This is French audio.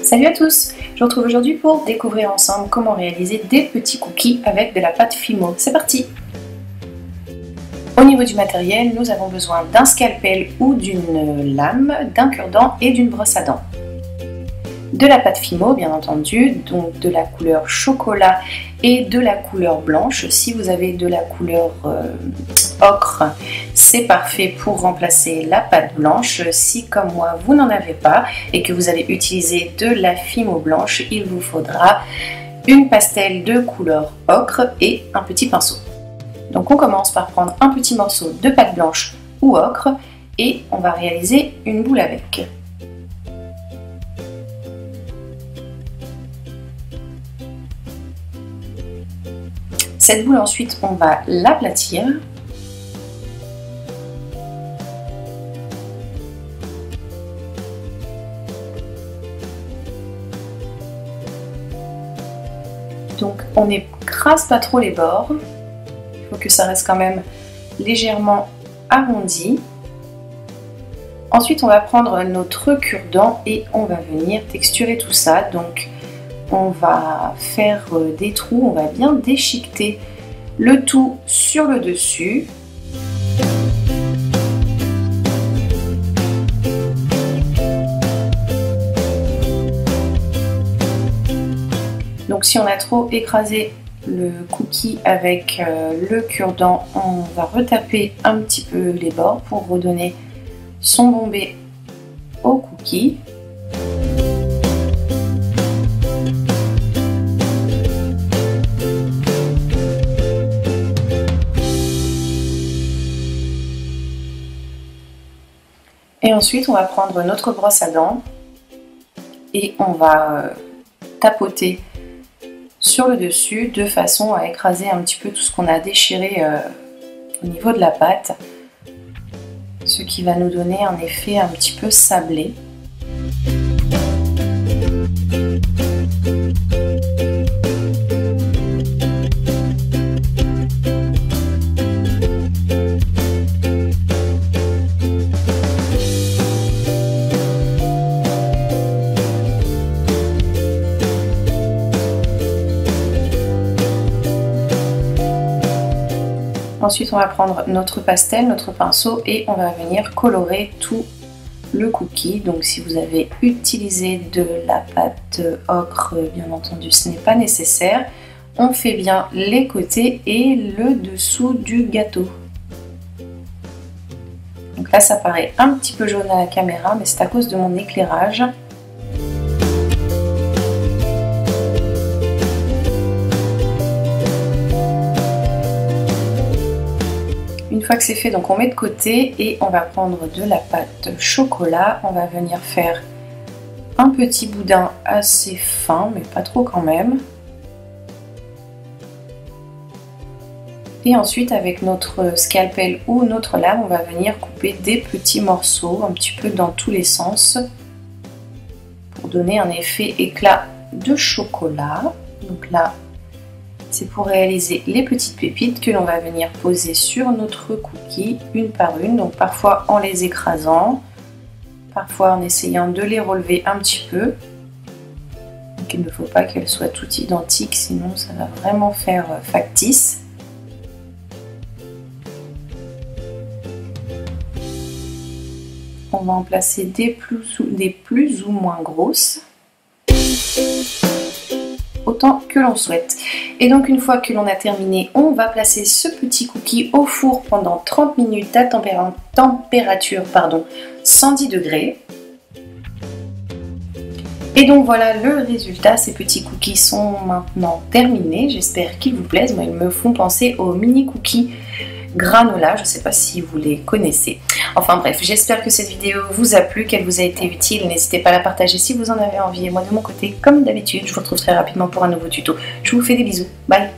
Salut à tous! Je vous retrouve aujourd'hui pour découvrir ensemble comment réaliser des petits cookies avec de la pâte Fimo. C'est parti! Au niveau du matériel, nous avons besoin d'un scalpel ou d'une lame, d'un cure-dent et d'une brosse à dents. De la pâte Fimo, bien entendu, donc de la couleur chocolat et de la couleur blanche. Si vous avez de la couleur ocre, c'est parfait pour remplacer la pâte blanche. Si comme moi vous n'en avez pas et que vous allez utiliser de la Fimo blanche, il vous faudra une pastel de couleur ocre et un petit pinceau. Donc on commence par prendre un petit morceau de pâte blanche ou ocre et on va réaliser une boule avec. Cette boule ensuite on va l'aplatir. Donc on n'écrase pas trop les bords. Il faut que ça reste quand même légèrement arrondi. Ensuite on va prendre notre cure-dent et on va venir texturer tout ça. Donc on va faire des trous, on va bien déchiqueter le tout sur le dessus. Donc si on a trop écrasé le cookie avec le cure-dent, on va retaper un petit peu les bords pour redonner son bombé au cookie. Et ensuite on va prendre notre brosse à dents et on va tapoter sur le dessus de façon à écraser un petit peu tout ce qu'on a déchiré au niveau de la pâte, ce qui va nous donner un effet un petit peu sablé. Ensuite, on va prendre notre pastel, notre pinceau et on va venir colorer tout le cookie. Donc si vous avez utilisé de la pâte ocre, bien entendu, ce n'est pas nécessaire. On fait bien les côtés et le dessous du gâteau. Donc là, ça paraît un petit peu jaune à la caméra, mais c'est à cause de mon éclairage. Une fois que c'est fait, donc on met de côté et on va prendre de la pâte chocolat. On va venir faire un petit boudin assez fin, mais pas trop quand même. Et ensuite, avec notre scalpel ou notre lame, on va venir couper des petits morceaux, un petit peu dans tous les sens, pour donner un effet éclat de chocolat. Donc là, c'est pour réaliser les petites pépites que l'on va venir poser sur notre cookie une par une, donc parfois en les écrasant, parfois en essayant de les relever un petit peu. Donc il ne faut pas qu'elles soient toutes identiques, sinon ça va vraiment faire factice. On va en placer des plus ou moins grosses, autant que l'on souhaite. Et donc une fois que l'on a terminé, on va placer ce petit cookie au four pendant 30 minutes à température 110 degrés. Et donc voilà le résultat, ces petits cookies sont maintenant terminés. J'espère qu'ils vous plaisent. Moi, ils me font penser aux mini cookies granola, je ne sais pas si vous les connaissez. Enfin bref, j'espère que cette vidéo vous a plu, qu'elle vous a été utile. N'hésitez pas à la partager si vous en avez envie. Et moi de mon côté, comme d'habitude, je vous retrouve très rapidement pour un nouveau tuto. Je vous fais des bisous. Bye!